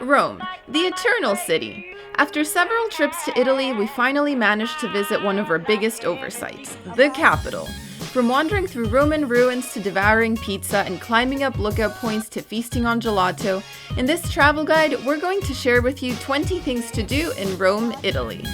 Rome, the Eternal City. After several trips to Italy, we finally managed to visit one of our biggest oversights, the capital. From wandering through Roman ruins to devouring pizza and climbing up lookout points to feasting on gelato, in this travel guide, we're going to share with you 20 things to do in Rome, Italy.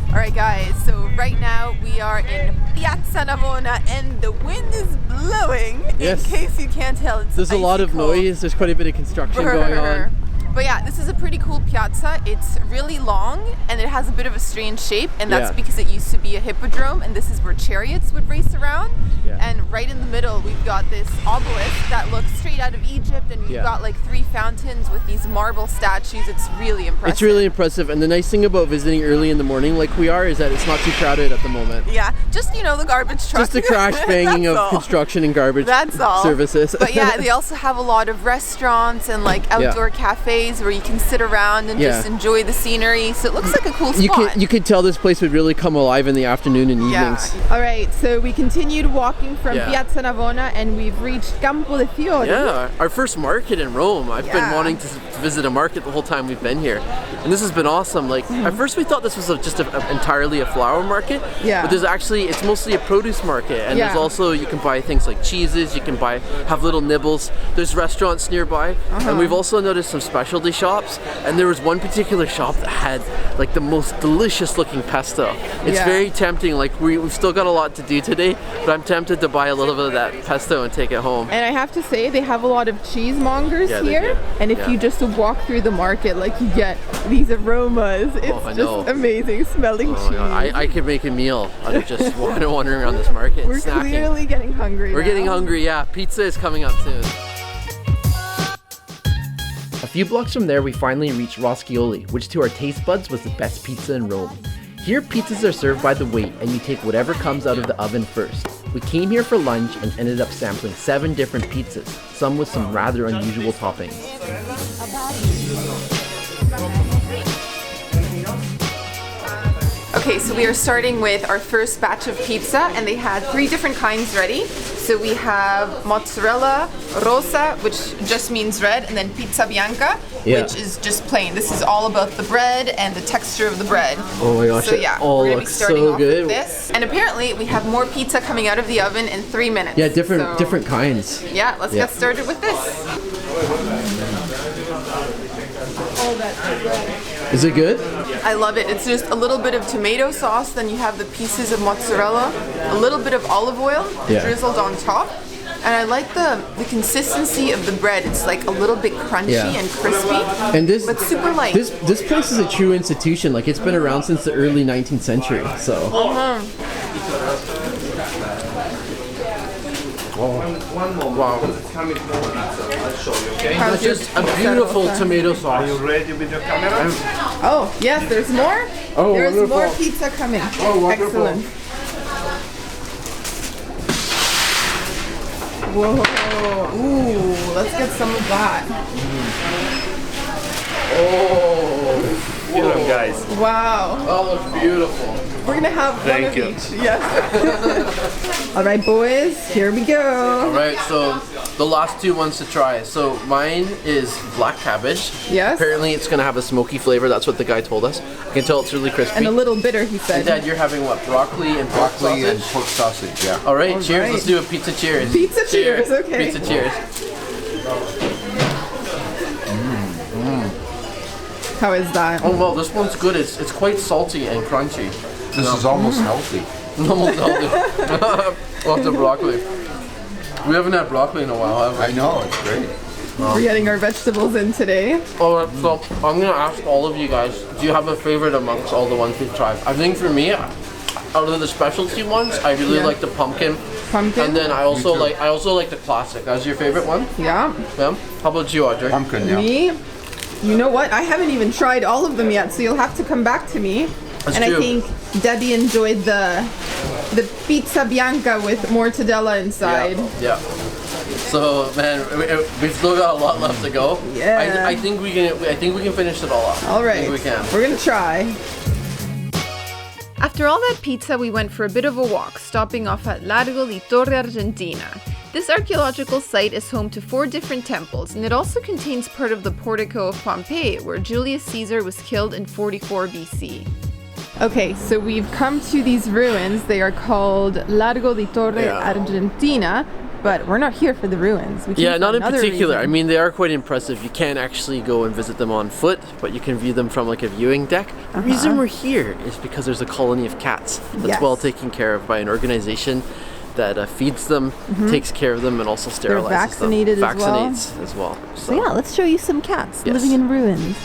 Alright guys, so right now we are in Piazza Navona and the wind is blowing. Yes. In case you can't tell, there's a lot of noise, there's quite a bit of construction going on. But yeah, this is a pretty cool piazza. It's really long and it has a bit of a strange shape, and that's because it used to be a hippodrome, and this is where chariots would race around. And right in the middle we've got this obelisk that looks straight out of Egypt, and you've got like 3 fountains with these marble statues. It's really impressive. It's really impressive, and the nice thing about visiting early in the morning like we are is that it's not too crowded at the moment. Yeah, just, you know, the garbage truck. Just the crash banging of construction and garbage services. But yeah, they also have a lot of restaurants and like outdoor cafes where you can sit around and just enjoy the scenery. So it looks like a cool spot. You could tell this place would really come alive in the afternoon and evenings. All right, so we continued walking from Piazza Navona and we've reached Campo de Fiori. Yeah, our first market in Rome. I've been wanting to visit a market the whole time we've been here, and this has been awesome. Like at first we thought this was just entirely a flower market, but there's actually, it's mostly a produce market, and there's also, you can buy things like cheeses, you can have little nibbles. There's restaurants nearby, and we've also noticed some specialty shops, and there was one particular shop that had like the most delicious looking pesto. It's very tempting. Like we've still got a lot to do today, but I'm tempted to buy a little bit of that pesto and take it home. And I have to say, they have a lot of cheesemongers here, and if you just walk through the market, like you get these aromas. It's just amazing smelling cheese. I could make a meal out of just wandering around this market. We're clearly getting hungry. We're getting hungry, yeah. Pizza is coming up soon. A few blocks from there, we finally reached Roscioli, which to our taste buds was the best pizza in Rome. Here, pizzas are served by the weight, and you take whatever comes out of the oven first. We came here for lunch and ended up sampling 7 different pizzas, some with some rather unusual toppings. Okay, so we are starting with our first batch of pizza, and they had 3 different kinds ready. So we have mozzarella rosa, which just means red, and then pizza bianca, which is just plain. This is all about the bread and the texture of the bread. Oh my gosh, so yeah, all we're gonna be starting so off good. with this. And apparently we have more pizza coming out of the oven in 3 minutes. Yeah, different kinds. Yeah, let's get started with this. Oh, that's good. Is it good? I love it. It's just a little bit of tomato sauce, then you have the pieces of mozzarella, a little bit of olive oil drizzled on top. And I like the consistency of the bread. It's like a little bit crunchy and crispy, and but super light. This place is a true institution. Like it's been around since the early 19th century. So. Wow. That's just a beautiful tomato sauce. Are you ready with your camera? Oh, yes, there's more? Oh, there's wonderful. more pizza coming. Oh, wonderful. Excellent. Whoa. Ooh, let's get some of that. Oh. Feel them, guys. Wow. That looks beautiful. We're gonna have one of each. Yes. All right, boys, here we go. All right, so the last 2 ones to try. So mine is black cabbage. Yes. Apparently it's gonna have a smoky flavor. That's what the guy told us. I can tell it's really crispy. And a little bitter, he said. And Dad, you're having what? Broccoli and pork sausage? And pork sausage, yeah. All right, cheers. Let's do a pizza cheers. Pizza cheers, okay. Pizza cheers. How is that? Oh well, this one's good. It's quite salty and crunchy. This is almost healthy. Almost healthy. Lots of broccoli. We haven't had broccoli in a while, have we? I know, it's great. We're getting our vegetables in today. Alright, so I'm gonna ask all of you guys, do you have a favorite amongst all the ones we've tried? I think for me, out of the specialty ones, I really like the pumpkin. Pumpkin? And then I also like the classic. That's your favorite one? Yeah. Yeah. How about you, Audrey? Pumpkin, yeah. Me? You know what? I haven't even tried all of them yet, so you'll have to come back to me. That's and true. I think Debbie enjoyed the pizza bianca with mortadella inside. Yeah. So man, we've still got a lot left to go. Yeah. I think we can finish it all up. All right. I think we can. We're gonna try. After all that pizza, we went for a bit of a walk, stopping off at Largo di Torre Argentina. This archaeological site is home to 4 different temples, and it also contains part of the portico of Pompeii, where Julius Caesar was killed in 44 BC. Okay, so we've come to these ruins. They are called Largo di Torre, Argentina, but we're not here for the ruins. Yeah, not in particular. I mean, they are quite impressive. You can't actually go and visit them on foot, but you can view them from like a viewing deck. The reason we're here is because there's a colony of cats that's well taken care of by an organization that feeds them, takes care of them, and also sterilizes They're vaccinated them. Vaccinates as well. So yeah, let's show you some cats living in ruins.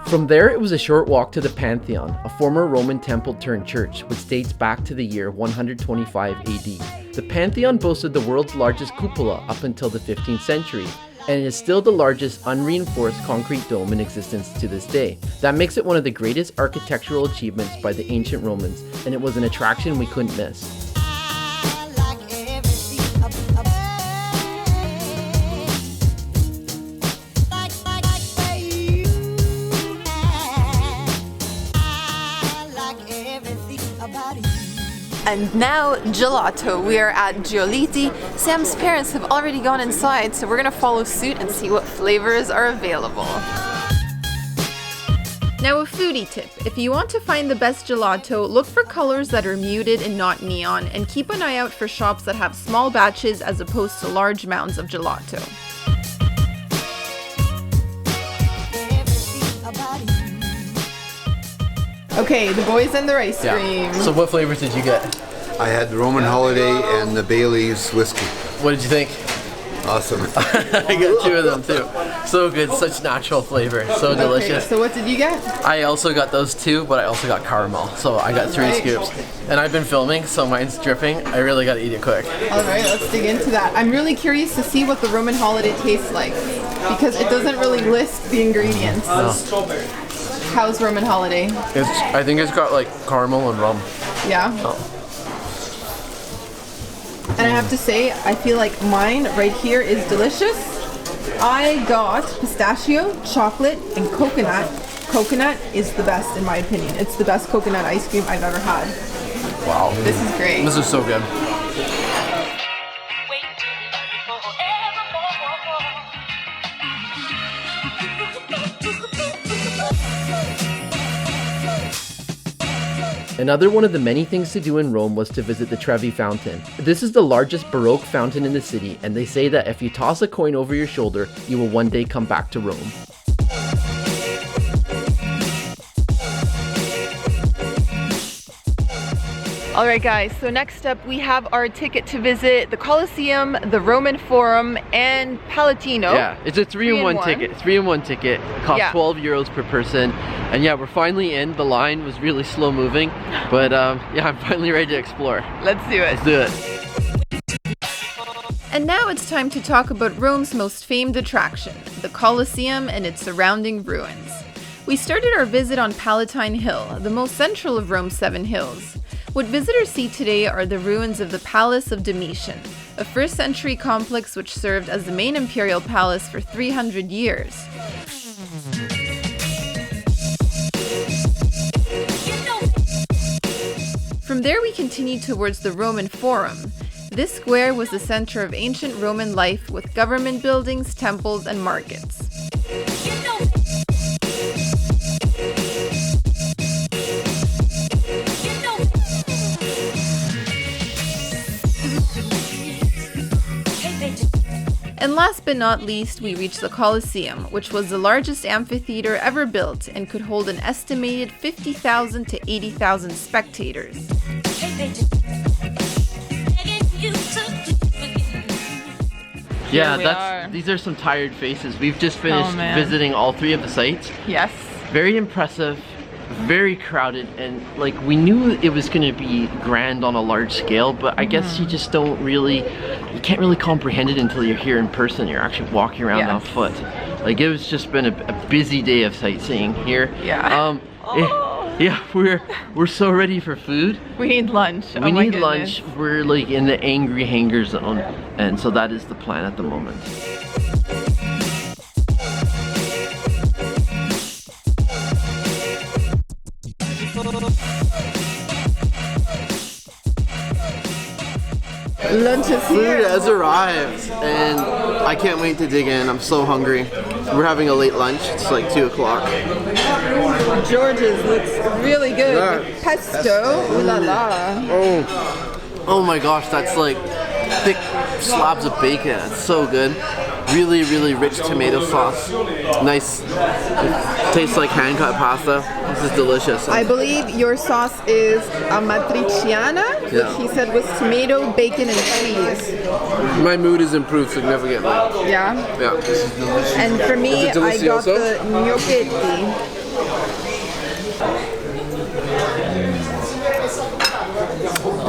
From there, it was a short walk to the Pantheon, a former Roman temple turned church, which dates back to the year 125 AD. The Pantheon boasted the world's largest cupola up until the 15th century, and it is still the largest unreinforced concrete dome in existence to this day. That makes it one of the greatest architectural achievements by the ancient Romans, and it was an attraction we couldn't miss. And now, gelato. We are at Giolitti. Sam's parents have already gone inside, so we're gonna follow suit and see what flavors are available. Now, a foodie tip. If you want to find the best gelato, look for colors that are muted and not neon, and keep an eye out for shops that have small batches as opposed to large mounds of gelato. Okay, the boys and their ice cream. So what flavors did you get? I had the Roman Holiday and the Bailey's whiskey. What did you think? Awesome. I got 2 of them too. So good, such natural flavor, so delicious. So what did you get? I also got those 2, but I also got caramel. So I got 3 scoops. And I've been filming, so mine's dripping. I really gotta eat it quick. Alright, let's dig into that. I'm really curious to see what the Roman Holiday tastes like, because it doesn't really list the ingredients. How's Roman Holiday? I think it's got like caramel and rum. Yeah? And I have to say, I feel like mine right here is delicious. I got pistachio, chocolate, and coconut. Coconut is the best in my opinion. It's the best coconut ice cream I've ever had. Wow. This is great. This is so good. Another one of the many things to do in Rome was to visit the Trevi fountain. This is the largest Baroque fountain in the city, and they say that if you toss a coin over your shoulder, you will one day come back to Rome. Alright guys, so next up we have our ticket to visit the Coliseum, the Roman Forum, and Palatino. Yeah, it's a 3-in-1 ticket. 3-in-1 ticket. It costs 12 euros per person. And yeah, we're finally in. The line was really slow moving, but yeah, I'm finally ready to explore. Let's do it. Let's do it. And now it's time to talk about Rome's most famed attraction, the Colosseum and its surrounding ruins. We started our visit on Palatine Hill, the most central of Rome's 7 hills. What visitors see today are the ruins of the Palace of Domitian, a 1st century complex which served as the main imperial palace for 300 years. From there we continue towards the Roman Forum. This square was the center of ancient Roman life with government buildings, temples, and markets. And last but not least, we reach the Colosseum, which was the largest amphitheater ever built and could hold an estimated 50,000 to 80,000 spectators. Yeah, these are some tired faces. We've just finished visiting all 3 of the sites. Yes. Very impressive, very crowded, and like we knew it was going to be grand on a large scale, but I guess you just don't really, you can't really comprehend it until you're here in person. You're actually walking around on foot. Like it was just been a busy day of sightseeing here. Yeah. Yeah, we're so ready for food. We need lunch. We need lunch. We're like in the angry hanger zone, and so that is the plan at the moment. lunch is Food here. has arrived, and I can't wait to dig in. I'm so hungry. We're having a late lunch. It's like 2 o'clock. George's looks really good. Yeah. With pesto. Ooh la la. Oh my gosh, that's like thick slabs of bacon. It's so good. Really, really rich tomato sauce. Nice. It tastes like hand-cut pasta. This is delicious. I believe your sauce is amatriciana, which he said was tomato, bacon, and cheese. My mood has improved significantly. Yeah? Yeah. And for me, I got the gnocchetti.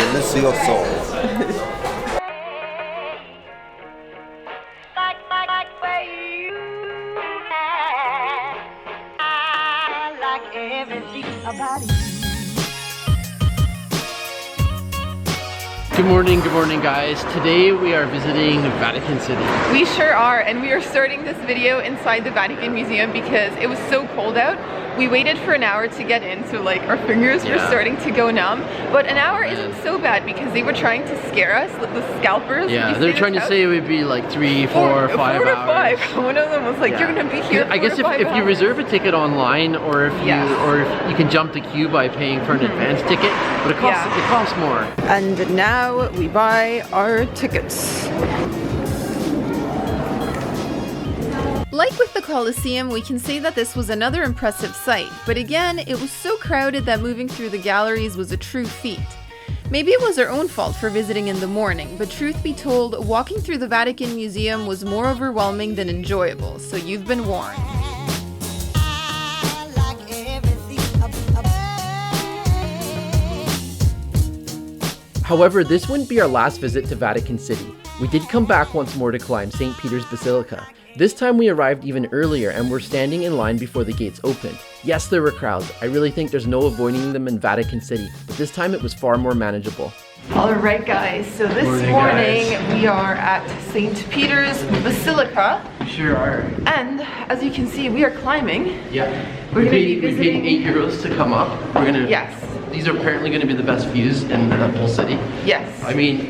Delicioso. Good morning guys. Today we are visiting Vatican City. We sure are, and we are starting this video inside the Vatican Museum because it was so cold out. We waited for an hour to get in, so like our fingers were starting to go numb. But an hour isn't so bad because they were trying to scare us, the scalpers. Yeah, they're trying to say it would be like 3, 4, 5 hours. 4 to 5. One of them was like, you're gonna be here. I guess if you reserve a ticket online, or if you can jump the queue by paying for an advance ticket, but it costs more. And now we buy our tickets. Like with the Coliseum, we can say that this was another impressive sight, but again, it was so crowded that moving through the galleries was a true feat. Maybe it was our own fault for visiting in the morning, but truth be told, walking through the Vatican Museum was more overwhelming than enjoyable, so you've been warned. However, this wouldn't be our last visit to Vatican City. We did come back once more to climb St. Peter's Basilica. This time we arrived even earlier and were standing in line before the gates opened. Yes, there were crowds. I really think there's no avoiding them in Vatican City, but this time it was far more manageable. Alright guys, so this morning we are at St. Peter's Basilica. Sure are. And as you can see, we are climbing. Yeah. We paid 8 euros to come up. We're gonna. Yes. These are apparently going to be the best views in the whole city. Yes. I mean,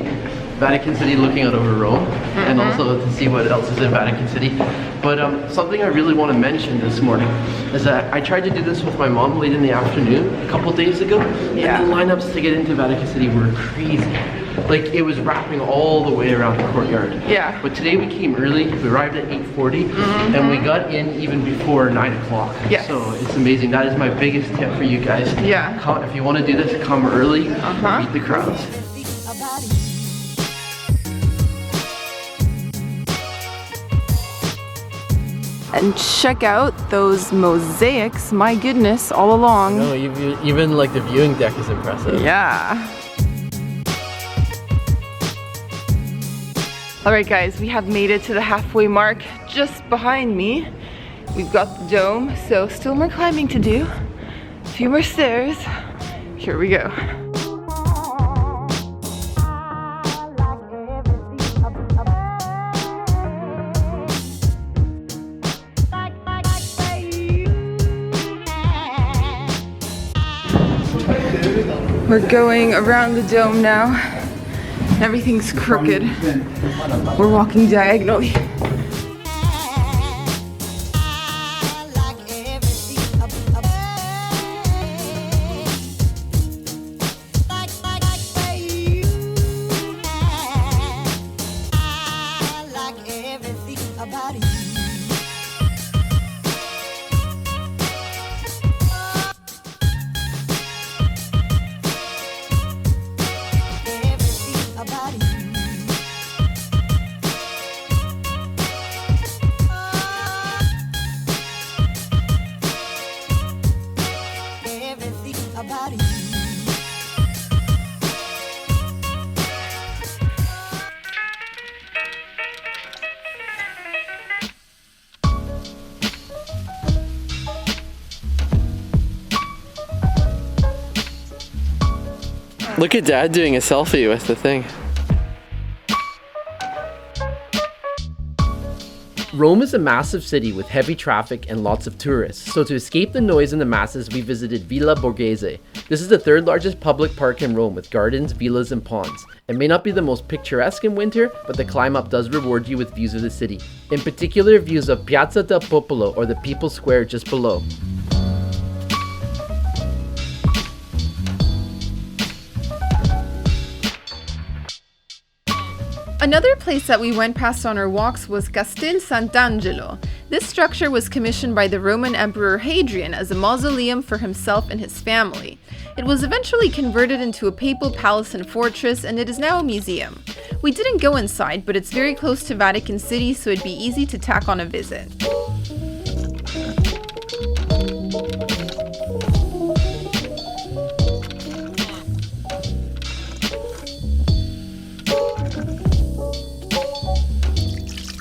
Vatican City looking out over Rome, and also to see what else is in Vatican City. But something I really want to mention this morning is that I tried to do this with my mom late in the afternoon a couple days ago, and the lineups to get into Vatican City were crazy. Like, it was wrapping all the way around the courtyard. Yeah. But today we came early. We arrived at 8:40, and we got in even before 9 o'clock. Yeah. So it's amazing. That is my biggest tip for you guys. Yeah. If you want to do this, come early. Beat the crowds. And check out those mosaics. My goodness, all along. No, even like the viewing deck is impressive. Yeah. Alright guys, we have made it to the halfway mark. Just behind me, we've got the dome, so still more climbing to do. A few more stairs. Here we go. We're going around the dome now. Everything's crooked. We're walking diagonally. Look at Dad doing a selfie with the thing. Rome is a massive city with heavy traffic and lots of tourists, so to escape the noise and the masses, we visited Villa Borghese. This is the third largest public park in Rome with gardens, villas, and ponds. It may not be the most picturesque in winter, but the climb up does reward you with views of the city. In particular, views of Piazza del Popolo, or the People's Square just below. Another place that we went past on our walks was Castel Sant'Angelo. This structure was commissioned by the Roman Emperor Hadrian as a mausoleum for himself and his family. It was eventually converted into a papal palace and fortress, and it is now a museum. We didn't go inside, but it's very close to Vatican City, so it'd be easy to tack on a visit.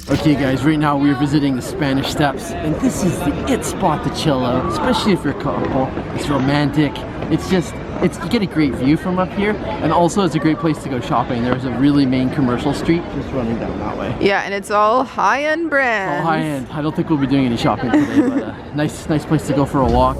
Okay guys, right now we're visiting the Spanish Steps, and this is the it spot to chill out, especially if you're a couple. It's romantic, you get a great view from up here, and also it's a great place to go shopping. There's a really main commercial street just running down that way. Yeah, and it's all high-end brands. All high-end. I don't think we'll be doing any shopping today, but nice place to go for a walk.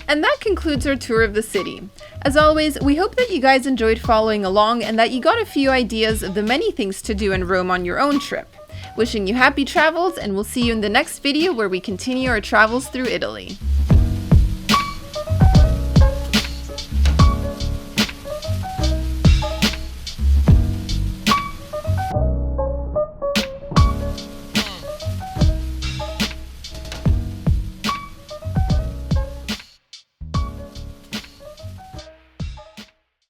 And that concludes our tour of the city. As always, we hope that you guys enjoyed following along and that you got a few ideas of the many things to do in Rome on your own trip. Wishing you happy travels, and we'll see you in the next video where we continue our travels through Italy.